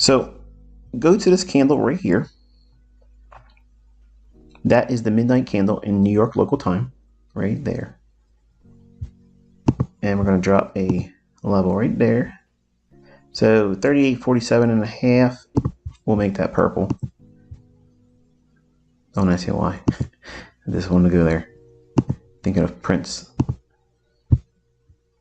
So go to this candle right here. That is the midnight candle in New York local time, right there. And we're going to drop a level right there. So 38.47.5, we'll make that purple. Don't ask me why. I just wanted to go there. Thinking of Prince.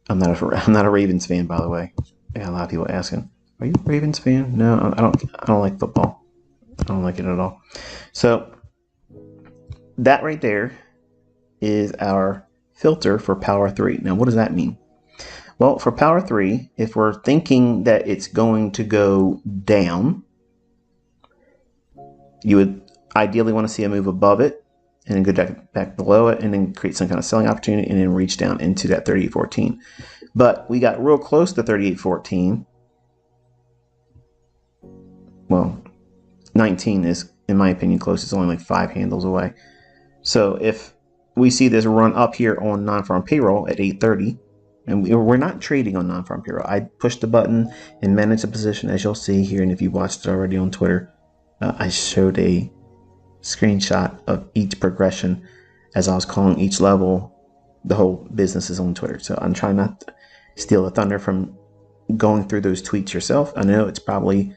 I'm not a Ravens fan, by the way. I got a lot of people asking, "Are you a Ravens fan?" No, I don't like football. I don't like it at all. So that right there is our filter for power 3. Now, what does that mean? Well, for power 3, if we're thinking that it's going to go down, you would ideally want to see a move above it and then go back below it and then create some kind of selling opportunity and then reach down into that 38.14. But we got real close to 38.14. Well, 19 is, in my opinion, close. It's only like 5 handles away. So if we see this run up here on non-farm payroll at 8:30, and we're not trading on non-farm payroll. I pushed the button and managed the position, as you'll see here. And if you watched it already on Twitter, I showed a screenshot of each progression as I was calling each level. The whole business is on Twitter, so I'm trying not to steal the thunder from going through those tweets yourself. I know it's probably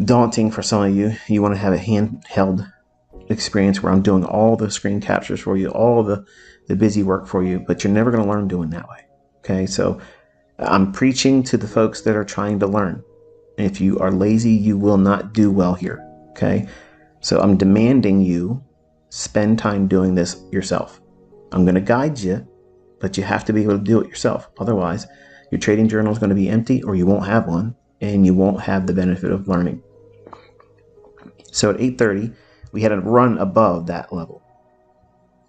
daunting for some of you. You want to have a handheld experience where I'm doing all the screen captures for you, all the busy work for you, but you're never going to learn doing that way. Okay, so I'm preaching to the folks that are trying to learn. If you are lazy, you will not do well here. Okay, so I'm demanding you spend time doing this yourself. I'm going to guide you, but you have to be able to do it yourself. Otherwise, your trading journal is going to be empty, or you won't have one, and you won't have the benefit of learning. So at 8:30, we had a run above that level.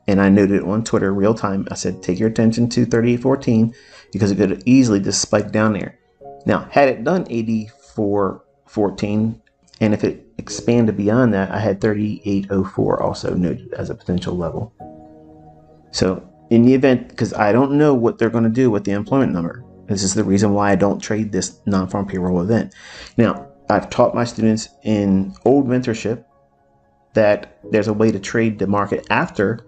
And I noted on Twitter real time, I said, take your attention to 38.14 because it could easily just spike down there. Now, had it done 84.14, and if it expanded beyond that, I had 38.04 also noted as a potential level. So in the event, because I don't know what they're going to do with the employment number. This is the reason why I don't trade this non-farm payroll event. Now, I've taught my students in old mentorship that there's a way to trade the market after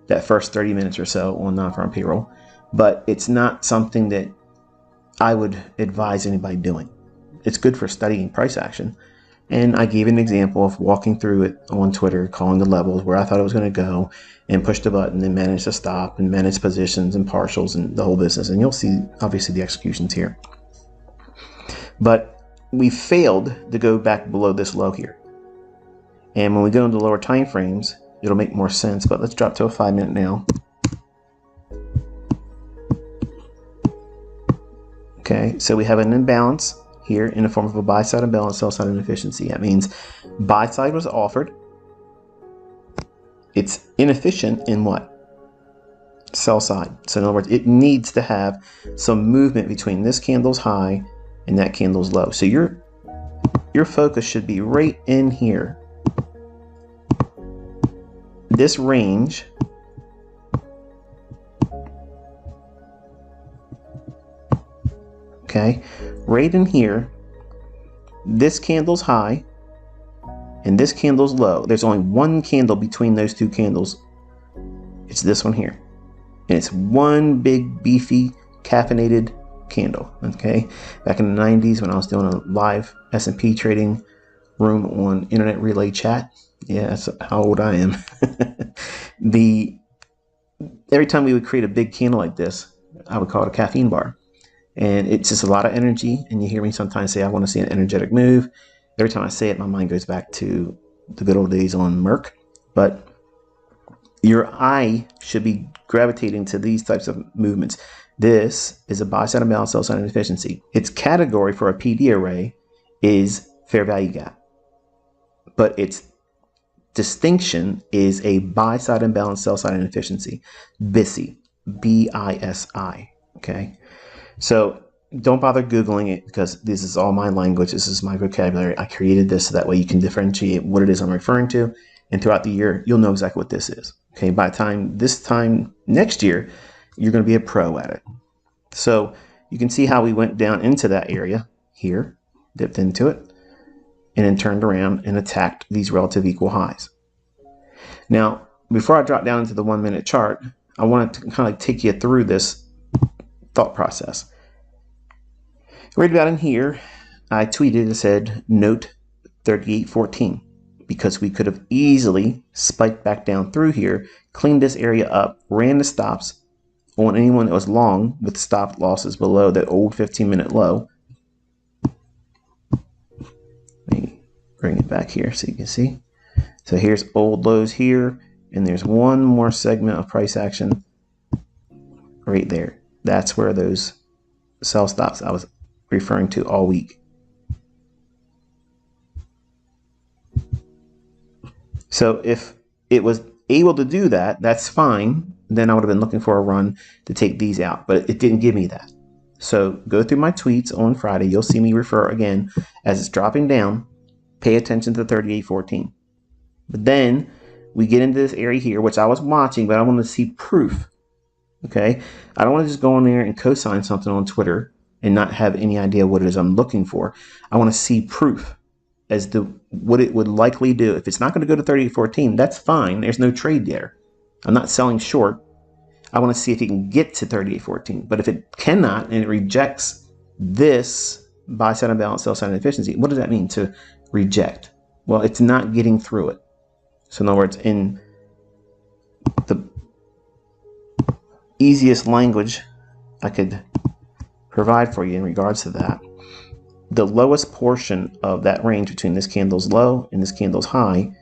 that first 30 minutes or so on non-farm payroll, but it's not something that I would advise anybody doing. It's good for studying price action. And I gave an example of walking through it on Twitter, calling the levels where I thought it was going to go, and push the button and manage to stop and manage positions and partials and the whole business. And you'll see, obviously, the executions here. But we failed to go back below this low here. And when we go into lower time frames, it'll make more sense. But let's drop to a 5-minute now. Okay, so we have an imbalance here in the form of a buy side imbalance, sell side inefficiency. That means buy side was offered. It's inefficient in what? Sell side. So in other words, it needs to have some movement between this candle's high and that candle's low. So your focus should be right in here. This range okay, right in here, this candle's high and this candle's low. There's only one candle between those two candles. It's this one here. And it's one big beefy caffeinated candle. Okay, back in the 90s when I was doing a live S&P trading room on internet relay chat. Yeah, that's how old I am. Every time we would create a big candle like this, I would call it a caffeine bar. And it's just a lot of energy. And you hear me sometimes say, I want to see an energetic move. Every time I say it, my mind goes back to the good old days on Merck. But your eye should be gravitating to these types of movements. This is a buy side imbalance, sell side inefficiency. Its category for a PD array is fair value gap. But its distinction is a buy side imbalance, sell side inefficiency. BISI. B-I-S-I. Okay. So don't bother Googling it because this is all my language. This is my vocabulary. I created this so that way you can differentiate what it is I'm referring to. And throughout the year, you'll know exactly what this is. Okay. By the time this time next year, you're going to be a pro at it. So you can see how we went down into that area here. dipped into it, and then turned around and attacked these relative equal highs. Now, before I drop down into the 1 minute chart, I wanted to kind of take you through this thought process. Right about in here, I tweeted and said, note 3814, because we could have easily spiked back down through here, cleaned this area up, ran the stops on anyone that was long with stop losses below that old 15-minute low. Let me bring it back here so you can see. So here's old lows here, and there's one more segment of price action right there. That's where those sell stops I was referring to all week. So if it was able to do that, that's fine. Then I would have been looking for a run to take these out, but it didn't give me that. So go through my tweets on Friday. You'll see me refer again as it's dropping down. Pay attention to 3814. But then we get into this area here, which I was watching, but I want to see proof. Okay, I don't want to just go in there and co-sign something on Twitter and not have any idea what it is I'm looking for. I want to see proof as to what it would likely do. If it's not going to go to 3814, that's fine. There's no trade there. I'm not selling short. I want to see if it can get to 3814. But if it cannot and it rejects this buy side imbalance, sell side inefficiency, what does that mean to reject? Well, it's not getting through it. So in other words, in the easiest language I could provide for you in regards to that, the lowest portion of that range between this candle's low and this candle's high,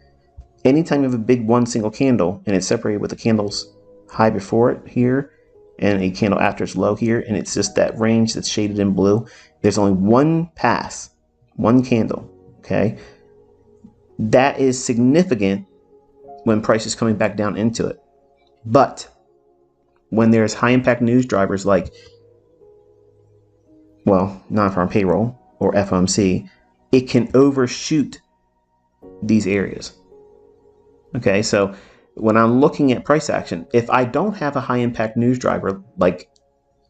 anytime you have a big one single candle and it's separated with the candle's high before it here and a candle after its low here, and it's just that range that's shaded in blue, there's only one pass, one candle, okay? That is significant when price is coming back down into it. But when there's high impact news drivers like, well, non-farm payroll or FOMC, it can overshoot these areas. Okay, so when I'm looking at price action, if I don't have a high impact news driver like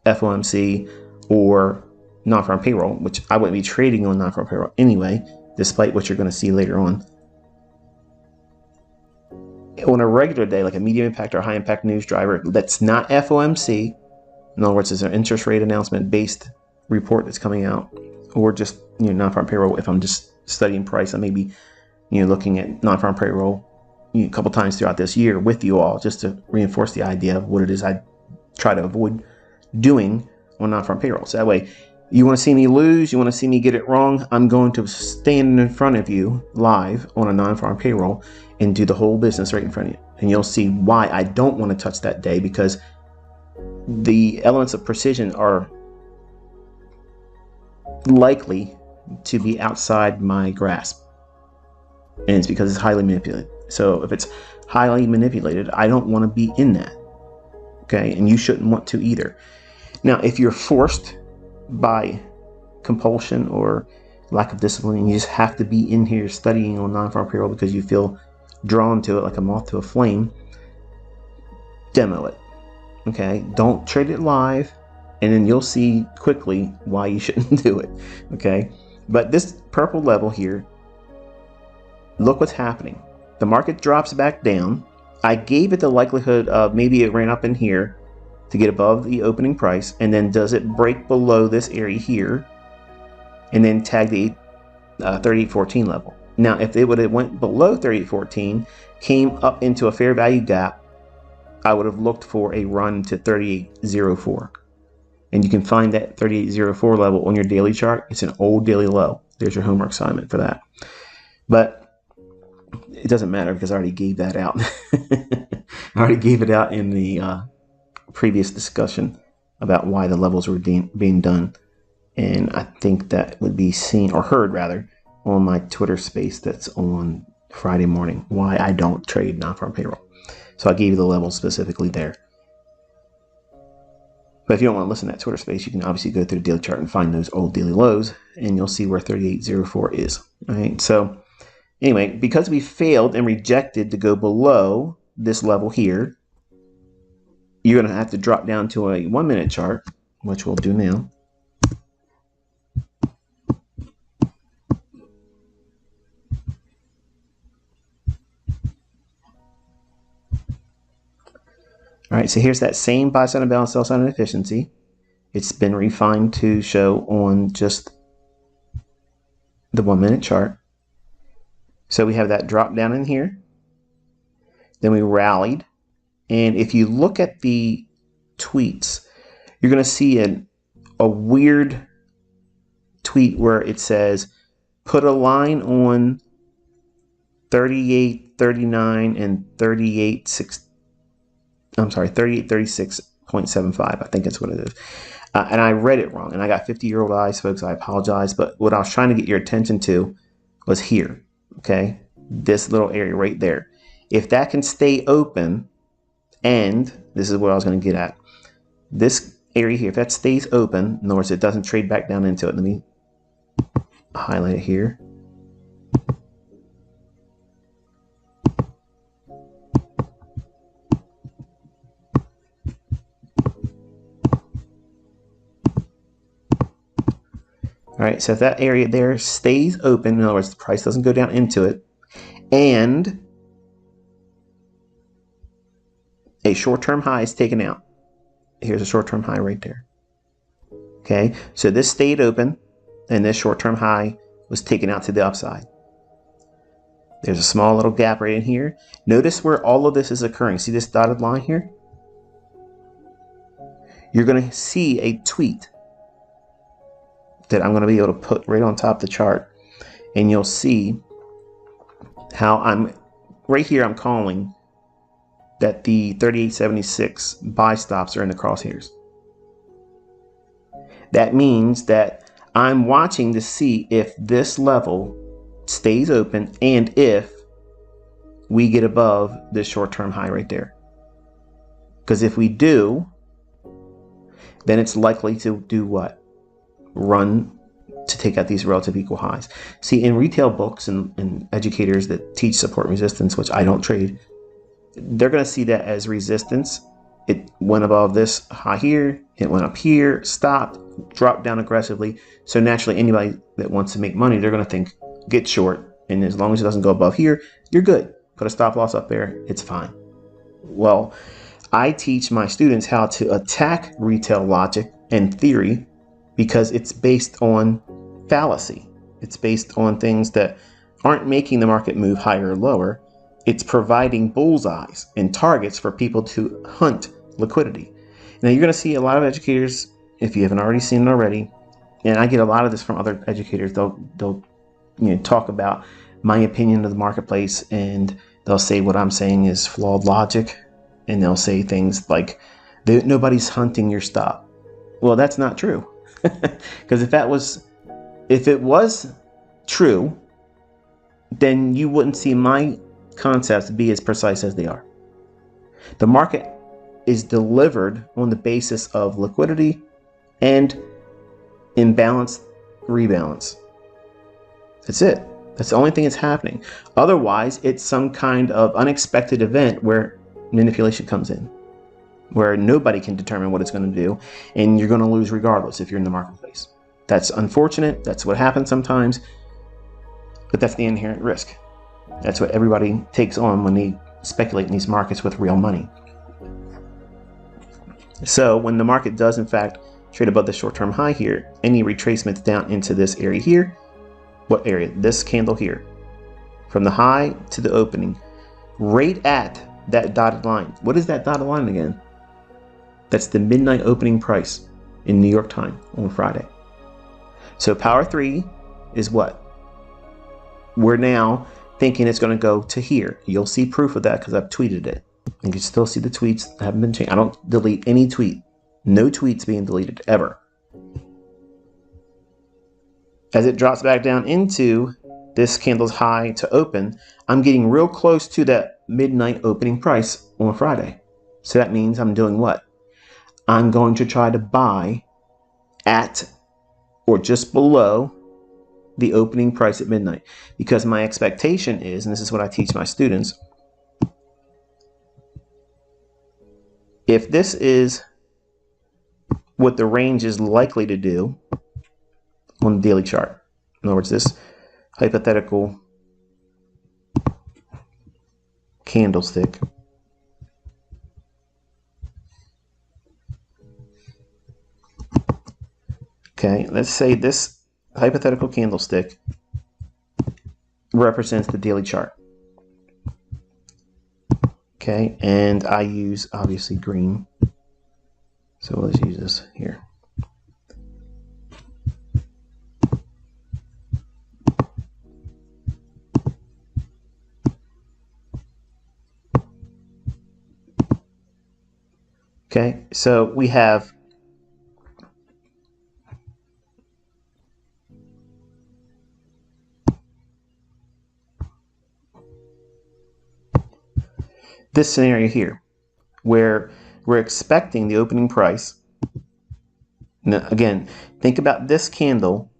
FOMC or non-farm payroll, which I wouldn't be trading on non-farm payroll anyway, despite what you're going to see later on a regular day, like a medium impact or high impact news driver that's not FOMC, in other words, it's an interest rate announcement based report that's coming out, or just non-farm payroll. If I'm just studying price, I may be looking at non-farm payroll a couple times throughout this year with you all, just to reinforce the idea of what it is I try to avoid doing on non-farm payroll. So that way, you want to see me lose, you want to see me get it wrong, I'm going to stand in front of you live on a non-farm payroll and do the whole business right in front of you. And you'll see why I don't want to touch that day, because the elements of precision are likely to be outside my grasp. And it's because it's highly manipulated. So if it's highly manipulated, I don't want to be in that. Okay, and you shouldn't want to either. Now, if you're forced by compulsion or lack of discipline, and you just have to be in here studying on non-farm payroll because you feel drawn to it like a moth to a flame, demo it. Okay, don't trade it live, and then you'll see quickly why you shouldn't do it. Okay, but this purple level here, look what's happening. The market drops back down. I gave it the likelihood of maybe it ran up in here to get above the opening price, and then does it break below this area here and then tag the 3814 level. Now, if it would have went below 3814, came up into a fair value gap, I would have looked for a run to 3804. And you can find that 3804 level on your daily chart. It's an old daily low. There's your homework assignment for that. But it doesn't matter because I already gave that out. I already gave it out in the previous discussion about why the levels were being done. And I think that would be seen, or heard rather, on my Twitter space that's on Friday morning, why I don't trade non-farm payroll. So I gave you the levels specifically there. But if you don't want to listen to that Twitter space, you can obviously go through the daily chart and find those old daily lows, and you'll see where 3804 is. All right. So anyway, because we failed and rejected to go below this level here, you're going to have to drop down to a 1 minute chart, which we'll do now. All right, so here's that same buy side imbalance, sell side inefficiency. It's been refined to show on just the 1 minute chart. So we have that drop down in here. Then we rallied. And if you look at the tweets, you're going to see a weird tweet where it says, put a line on 38.39 and 38.36.75. I think that's what it is. And I read it wrong, and I got 50-year-old eyes, folks. I apologize. But what I was trying to get your attention to was here, okay? This little area right there. If that can stay open, and this is what I was going to get at, this area here, if that stays open, in other words, it doesn't trade back down into it. Let me highlight it here. All right, so if that area there stays open, in other words, the price doesn't go down into it, and a short-term high is taken out. Here's a short-term high right there. Okay, so this stayed open, and this short-term high was taken out to the upside. There's a small little gap right in here. Notice where all of this is occurring. See this dotted line here? You're going to see a tweet that I'm going to be able to put right on top of the chart, and you'll see how I'm right here. I'm calling that the 38.76 buy stops are in the crosshairs. That means that I'm watching to see if this level stays open and if we get above this short-term high right there. Because if we do, then it's likely to do what? Run to take out these relative equal highs. See, in retail books and educators that teach support and resistance, which I don't trade, they're going to see that as resistance. It went above this high here, it went up here, stopped, dropped down aggressively. So naturally, anybody that wants to make money, they're going to think, get short. And as long as it doesn't go above here, you're good. Put a stop loss up there, it's fine. Well, I teach my students how to attack retail logic and theory because it's based on fallacy. It's based on things that aren't making the market move higher or lower. It's providing bullseyes and targets for people to hunt liquidity. Now, you're going to see a lot of educators, if you haven't already seen it already, and I get a lot of this from other educators, they'll talk about my opinion of the marketplace, and they'll say what I'm saying is flawed logic, and they'll say things like, nobody's hunting your stop. Well, that's not true. Because if it was true, then you wouldn't see my concepts be as precise as they are. The market is delivered on the basis of liquidity and imbalance, rebalance. That's it. That's the only thing that's happening. Otherwise, it's some kind of unexpected event where manipulation comes in, where nobody can determine what it's going to do, and you're going to lose regardless if you're in the marketplace. That's unfortunate. That's what happens sometimes, but that's the inherent risk. That's what everybody takes on when they speculate in these markets with real money. So when the market does in fact trade above the short-term high here, any retracements down into this area here, what area? This candle here, from the high to the opening, right at that dotted line. What is that dotted line again? That's the midnight opening price in New York time on Friday. So power 3 is what? We're now thinking it's going to go to here. You'll see proof of that because I've tweeted it. You can still see the tweets that haven't been changed. I don't delete any tweet. No tweets being deleted ever. As it drops back down into this candle's high to open, I'm getting real close to that midnight opening price on Friday. So that means I'm doing what? I'm going to try to buy at or just below the opening price at midnight, because my expectation is, and this is what I teach my students, if this is what the range is likely to do on the daily chart, in other words, this hypothetical candlestick Okay, let's say this hypothetical candlestick represents the daily chart. Okay, and I use obviously green. So let's use this here. Okay, so we have this scenario here where we're expecting the opening price. Now, again, think about this candle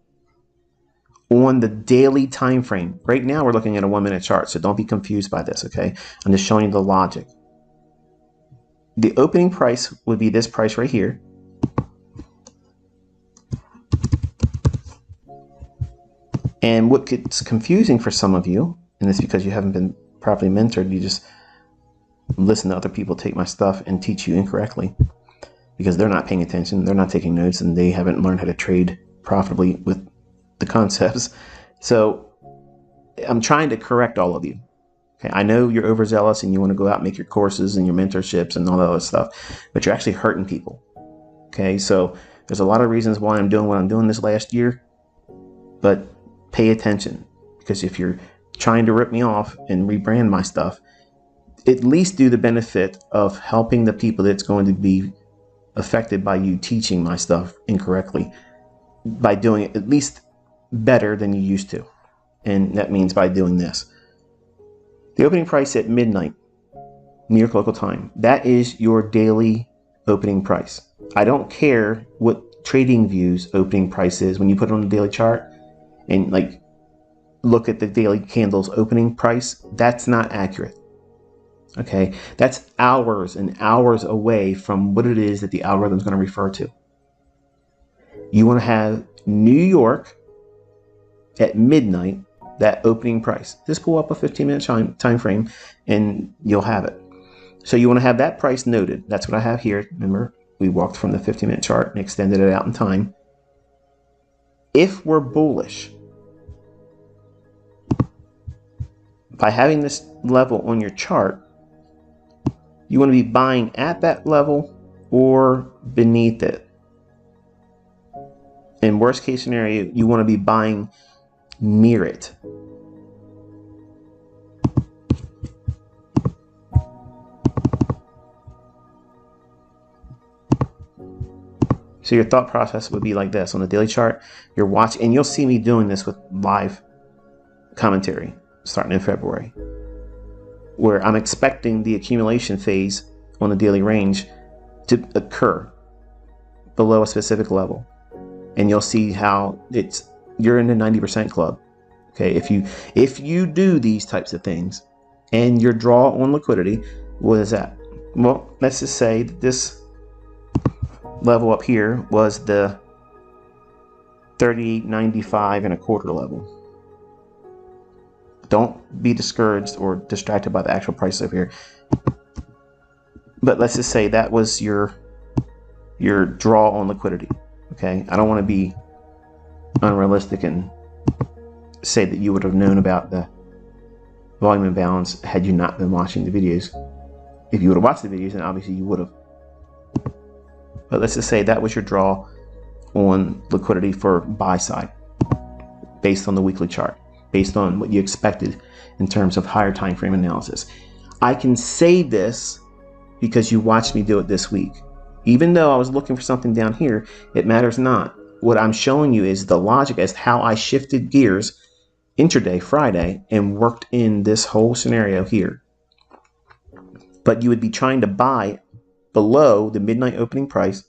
on the daily time frame. Right now we're looking at a 1 minute chart, so don't be confused by this, okay? I'm just showing you the logic. The opening price would be this price right here. And what gets confusing for some of you, and it's because you haven't been properly mentored, you just listen to other people take my stuff and teach you incorrectly because they're not paying attention, they're not taking notes, and they haven't learned how to trade profitably with the concepts. So I'm trying to correct all of you. Okay, I know you're overzealous and you want to go out and make your courses and your mentorships and all that other stuff, but you're actually hurting people. Okay, so there's a lot of reasons why I'm doing what I'm doing this last year, but pay attention, because if you're trying to rip me off and rebrand my stuff, at least do the benefit of helping the people that's going to be affected by you teaching my stuff incorrectly by doing it at least better than you used to. And that means by doing this. The opening price at midnight, New York local time, that is your daily opening price. I don't care what TradingView's opening price is when you put it on the daily chart and like look at the daily candle's opening price. That's not accurate. Okay, that's hours and hours away from what it is that the algorithm is going to refer to. You want to have New York at midnight, that opening price. Just pull up a 15-minute time frame and you'll have it. So you want to have that price noted. That's what I have here. Remember, we walked from the 15-minute chart and extended it out in time. If we're bullish, by having this level on your chart, you want to be buying at that level or beneath it. In worst case scenario, you want to be buying near it. So your thought process would be like this. On the daily chart, you're watching, and you'll see me doing this with live commentary starting in February, where I'm expecting the accumulation phase on the daily range to occur below a specific level. And you'll see how you're in the 90% club. Okay, if you do these types of things and your draw on liquidity, what is that? Well, let's just say that this level up here was the 38.95 and a quarter level. Don't be discouraged or distracted by the actual price over here. But let's just say that was your draw on liquidity. Okay, I don't want to be unrealistic and say that you would have known about the volume imbalance had you not been watching the videos. If you would have watched the videos, then obviously you would have. But let's just say that was your draw on liquidity for buy side based on the weekly chart, based on what you expected in terms of higher time frame analysis. I can say this because you watched me do it this week. Even though I was looking for something down here, it matters not. What I'm showing you is the logic as to how I shifted gears intraday Friday and worked in this whole scenario here. But you would be trying to buy below the midnight opening price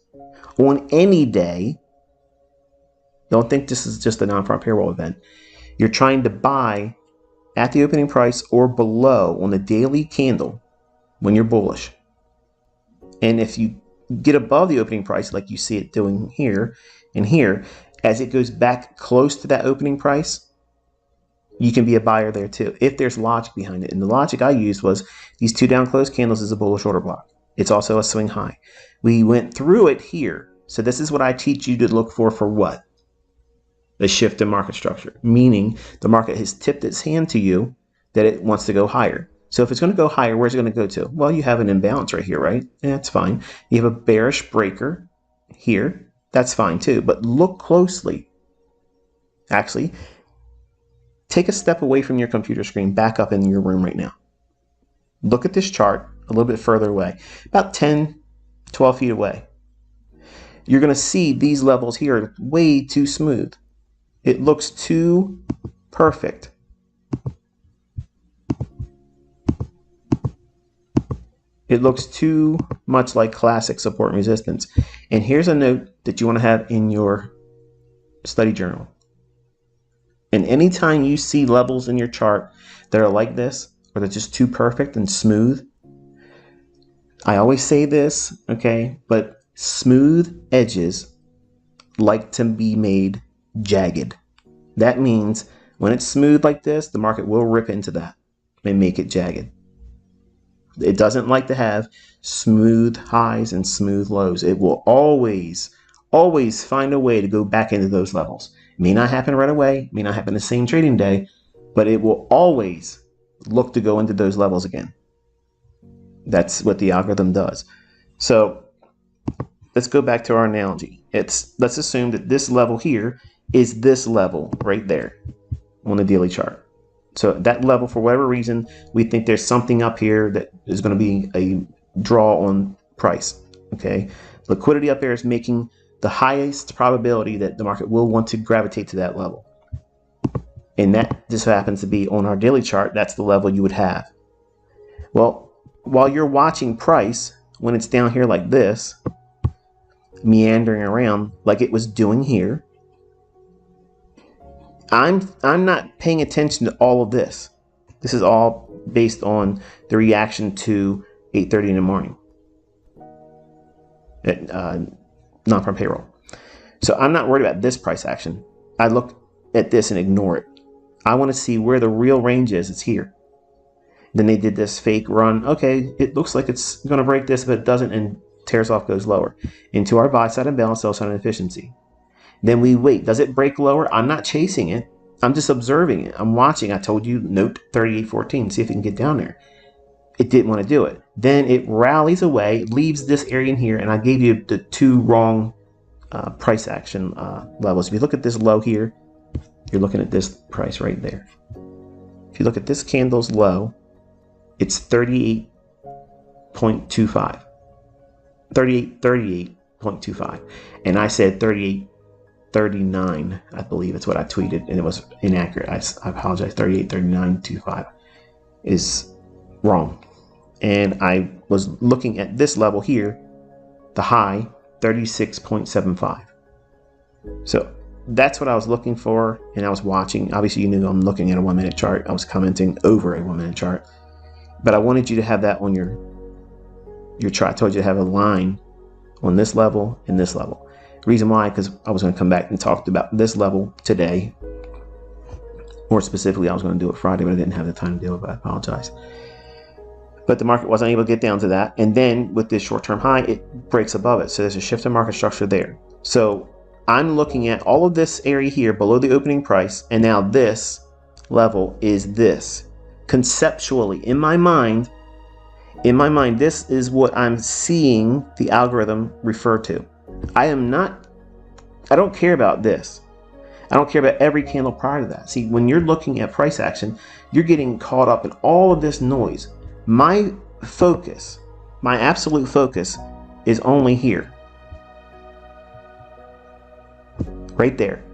on any day. Don't think this is just a non-farm payroll event. You're trying to buy at the opening price or below on the daily candle when you're bullish. And if you get above the opening price like you see it doing here and here, as it goes back close to that opening price, you can be a buyer there too, if there's logic behind it. And the logic I used was these two down close candles is a bullish order block. It's also a swing high. We went through it here. So this is what I teach you to look for what? The shift in market structure, meaning the market has tipped its hand to you that it wants to go higher. So if it's going to go higher, where's it going to go to? Well, you have an imbalance right here, right? Yeah, that's fine. You have a bearish breaker here. That's fine too. But look closely. Actually, take a step away from your computer screen, back up in your room right now. Look at this chart a little bit further away, about 10, 12 feet away. You're going to see these levels here are way too smooth. It looks too perfect. It looks too much like classic support and resistance. And here's a note that you want to have in your study journal. And anytime you see levels in your chart that are like this, or they're just too perfect and smooth, I always say this, okay, but smooth edges like to be made jagged. That means when it's smooth like this, the market will rip into that and make it jagged. It doesn't like to have smooth highs and smooth lows. It will always find a way to go back into those levels. It may not happen right away, it may not happen the same trading day, but it will always look to go into those levels again. That's what the algorithm does. So let's go back to our analogy. Let's assume that this level here is this level right there on the daily chart. So that level, for whatever reason, we think there's something up here that is going to be a draw on price. Okay, liquidity up there is making the highest probability that the market will want to gravitate to that level. And that just happens to be on our daily chart. That's the level you would have. Well, while you're watching price, when it's down here like this, meandering around like it was doing here, I'm not paying attention to all of this. This is all based on the reaction to 8:30 in the morning at non-farm payroll. So I'm not worried about this price action. I look at this and ignore it. I want to see where the real range is. It's here. Then they did this fake run. Okay, it looks like it's going to break this, but it doesn't, and tears off, goes lower into our buy side imbalance, sell side inefficiency. Then we wait. Does it break lower? I'm not chasing it. I'm just observing it. I'm watching. I told you, note 38.14. See if it can get down there. It didn't want to do it. Then it rallies away, leaves this area in here, and I gave you the two wrong price action levels. If you look at this low here, you're looking at this price right there. If you look at this candle's low, it's 38.25. 38.25. And I said 38.39, I believe it's what I tweeted, and it was inaccurate. I apologize. 38.39.25 is wrong. And I was looking at this level here, the high, 36.75. So that's what I was looking for, and I was watching. Obviously, you knew I'm looking at a 1 minute chart. I was commenting over a 1 minute chart. But I wanted you to have that on your chart. I told you to have a line on this level and this level. Reason why, because I was going to come back and talk about this level today. More specifically, I was going to do it Friday, but I didn't have the time to do it, but I apologize. But the market wasn't able to get down to that. And then with this short-term high, it breaks above it. So there's a shift in market structure there. So I'm looking at all of this area here below the opening price. And now this level is this. Conceptually, in my mind, this is what I'm seeing the algorithm refer to. I don't care about this. I don't care about every candle prior to that. See, when you're looking at price action, you're getting caught up in all of this noise. My focus, my absolute focus, is only here. Right there.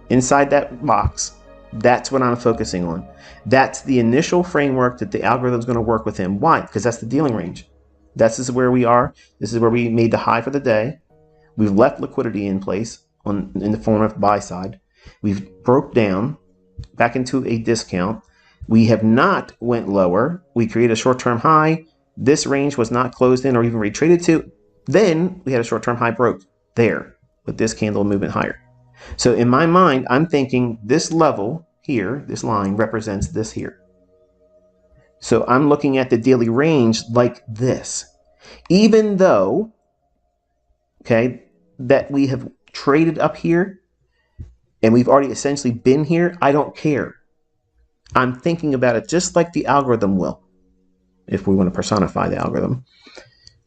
Inside that box, that's what I'm focusing on. That's the initial framework that the algorithm is going to work within. Why? Because that's the dealing range. This is where we are. This is where we made the high for the day. We've left liquidity in place in the form of buy side. We've broke down back into a discount. We have not went lower. We created a short-term high. This range was not closed in or even retraded to. Then we had a short-term high broke there with this candle movement higher. So in my mind, I'm thinking this level here, this line represents this here. So I'm looking at the daily range like this. Even though, okay, that we have traded up here and we've already essentially been here, I don't care. I'm thinking about it just like the algorithm will, if we want to personify the algorithm.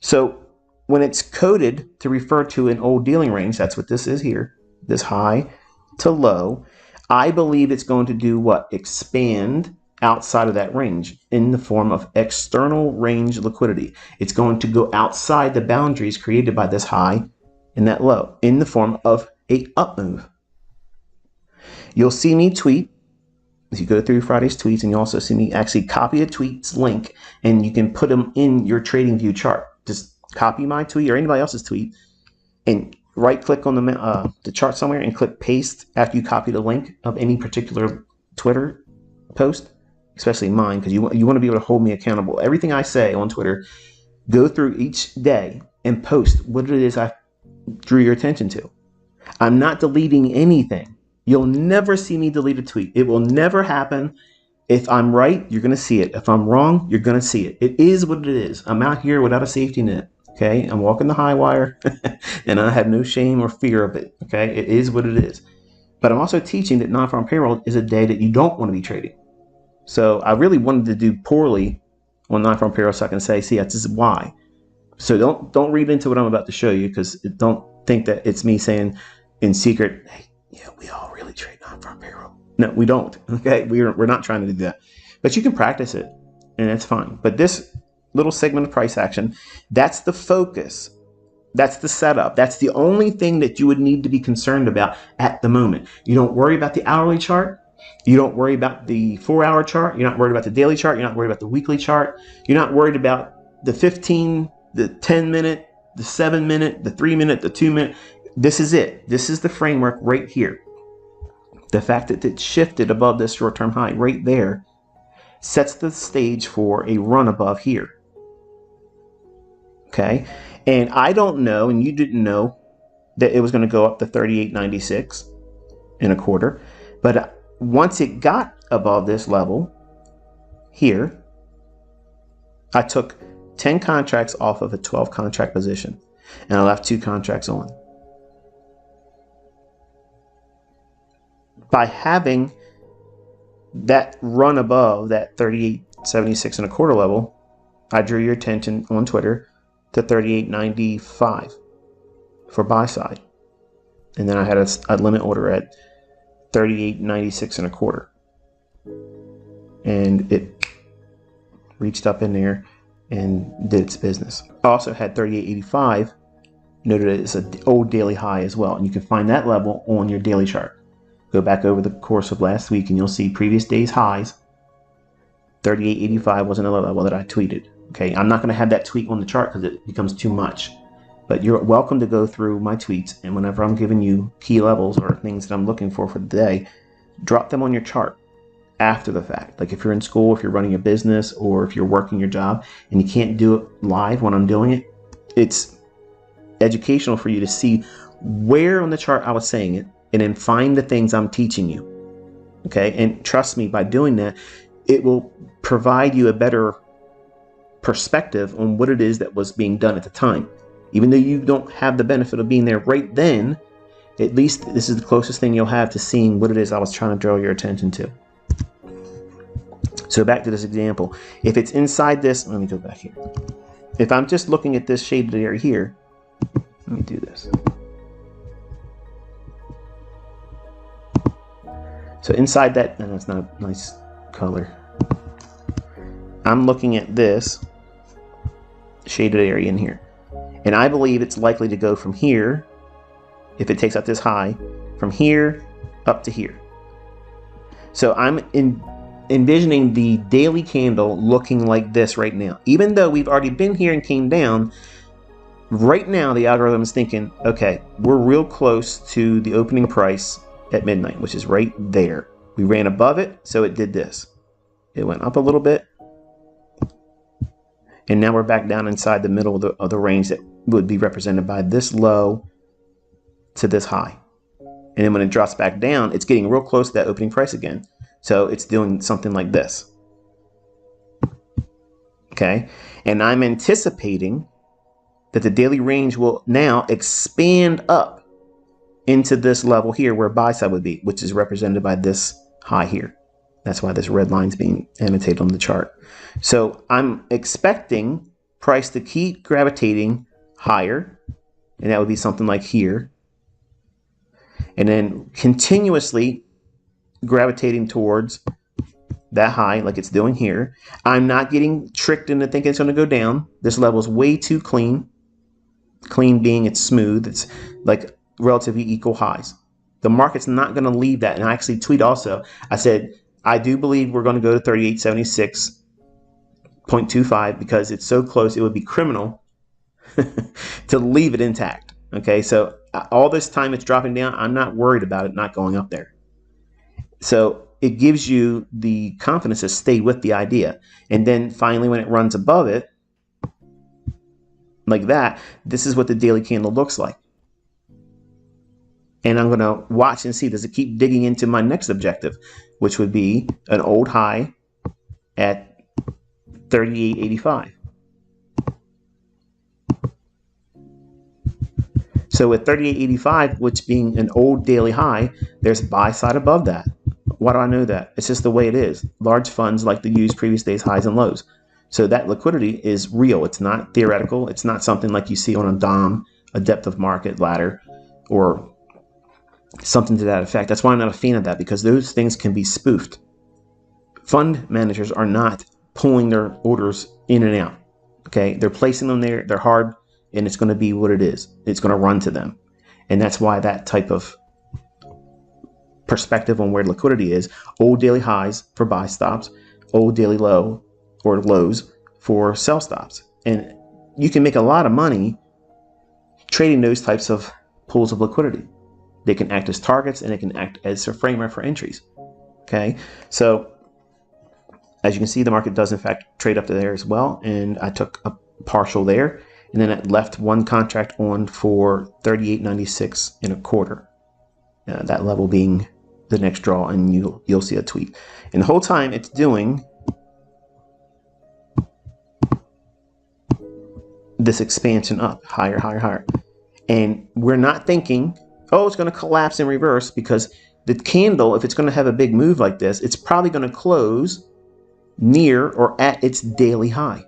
So when it's coded to refer to an old dealing range, that's what this is here, this high to low, I believe it's going to do what? Expand outside of that range in the form of external range liquidity. It's going to go outside the boundaries created by this high and that low in the form of a up move. You'll see me tweet. If you go through Friday's tweets, and you also see me actually copy a tweet's link, and you can put them in your TradingView chart. Just copy my tweet or anybody else's tweet, and right-click on the chart somewhere and click paste after you copy the link of any particular Twitter post, especially mine, because you want to be able to hold me accountable. Everything I say on Twitter, go through each day and post what it is I drew your attention to. I'm not deleting anything. You'll never see me delete a tweet. It will never happen. If I'm right, you're going to see it. If I'm wrong, you're going to see it. It is what it is. I'm out here without a safety net. Okay, I'm walking the high wire and I have no shame or fear of it. Okay, it is what it is. But I'm also teaching that non-farm payroll is a day that you don't want to be trading. So I really wanted to do poorly on non-farm payroll so I can say, see, this is why. So don't read into what I'm about to show you, because don't think that it's me saying in secret, hey, yeah, we all really trade non-farm payroll. No, we don't. Okay, we're not trying to do that. But you can practice it, and that's fine. But this little segment of price action, that's the focus. That's the setup. That's the only thing that you would need to be concerned about at the moment. You don't worry about the hourly chart. You don't worry about the 4-hour chart. You're not worried about the daily chart. You're not worried about the weekly chart. You're not worried about the 15, the 10-minute, the 7-minute, the 3-minute, the 2-minute. This is it. This is the framework right here. The fact that it shifted above this short-term high right there sets the stage for a run above here. Okay, and I don't know, and you didn't know, that it was going to go up to 38.96 in a quarter. But once it got above this level here, I took 10 contracts off of a 12 contract position, and I left 2 contracts on. By having that run above that 38.76 and a quarter level, I drew your attention on Twitter to 38.95 for buy side. And then I had a limit order at 38.96 and a quarter. And it reached up in there and did its business. I also had 38.85 noted as an old daily high as well. And you can find that level on your daily chart. Go back over the course of last week and you'll see previous day's highs. 38.85 was another level that I tweeted. Okay, I'm not going to have that tweet on the chart because it becomes too much. But you're welcome to go through my tweets, and whenever I'm giving you key levels or things that I'm looking for the day, drop them on your chart after the fact. Like if you're in school, if you're running a business, or if you're working your job and you can't do it live when I'm doing it, it's educational for you to see where on the chart I was saying it, and then find the things I'm teaching you. Okay, and trust me, by doing that, it will provide you a better perspective on what it is that was being done at the time. Even though you don't have the benefit of being there right then, at least this is the closest thing you'll have to seeing what it is I was trying to draw your attention to. So back to this example. If it's inside this, let me go back here. If I'm just looking at this shaded area here, let me do this. So inside that, and that's not a nice color. I'm looking at this shaded area in here. And I believe it's likely to go from here, if it takes out this high, from here up to here. So I'm envisioning the daily candle looking like this right now. Even though we've already been here and came down, right now the algorithm is thinking, okay, we're real close to the opening price at midnight, which is right there. We ran above it, so it did this. It went up a little bit. And now we're back down inside the middle of the range that would be represented by this low to this high. And then when it drops back down, it's getting real close to that opening price again. So it's doing something like this. Okay. And I'm anticipating that the daily range will now expand up into this level here where buy side would be, which is represented by this high here. That's why this red line is being annotated on the chart. So I'm expecting price to keep gravitating higher, and that would be something like here, and then continuously gravitating towards that high like it's doing here. I'm not getting tricked into thinking it's going to go down. This level is way too clean. Clean being it's smooth. It's like relatively equal highs. The market's not going to leave that. And I actually tweet also, I said, I do believe we're going to go to 3876.25 because it's so close. It would be criminal to leave it intact. Okay, so all this time it's dropping down. I'm not worried about it not going up there. So it gives you the confidence to stay with the idea. And then finally, when it runs above it, like that, this is what the daily candle looks like. And I'm going to watch and see, does it keep digging into my next objective, which would be an old high at 38.85. So with 38.85, which being an old daily high, there's buy side above that. Why do I know that? It's just the way it is. Large funds like to use previous day's highs and lows. So that liquidity is real. It's not theoretical. It's not something like you see on a DOM, a depth of market ladder, or something to that effect. That's why I'm not a fan of that, because those things can be spoofed. Fund managers are not pulling their orders in and out. Okay, they're placing them there. They're hard, and it's going to be what it is. It's going to run to them, and that's why that type of perspective on where liquidity is: old daily highs for buy stops, old daily low or lows for sell stops, and you can make a lot of money trading those types of pools of liquidity. They can act as targets, and they can act as a framework for entries. Okay, so as you can see, the market does in fact trade up to there as well, and I took a partial there, and then I left one contract on for 38.96 1/4. That level being the next draw, and you'll see a tweet. And the whole time it's doing this expansion up, higher, higher, higher. And we're not thinking, oh, it's going to collapse in reverse, because the candle, if it's going to have a big move like this, it's probably going to close near or at its daily high.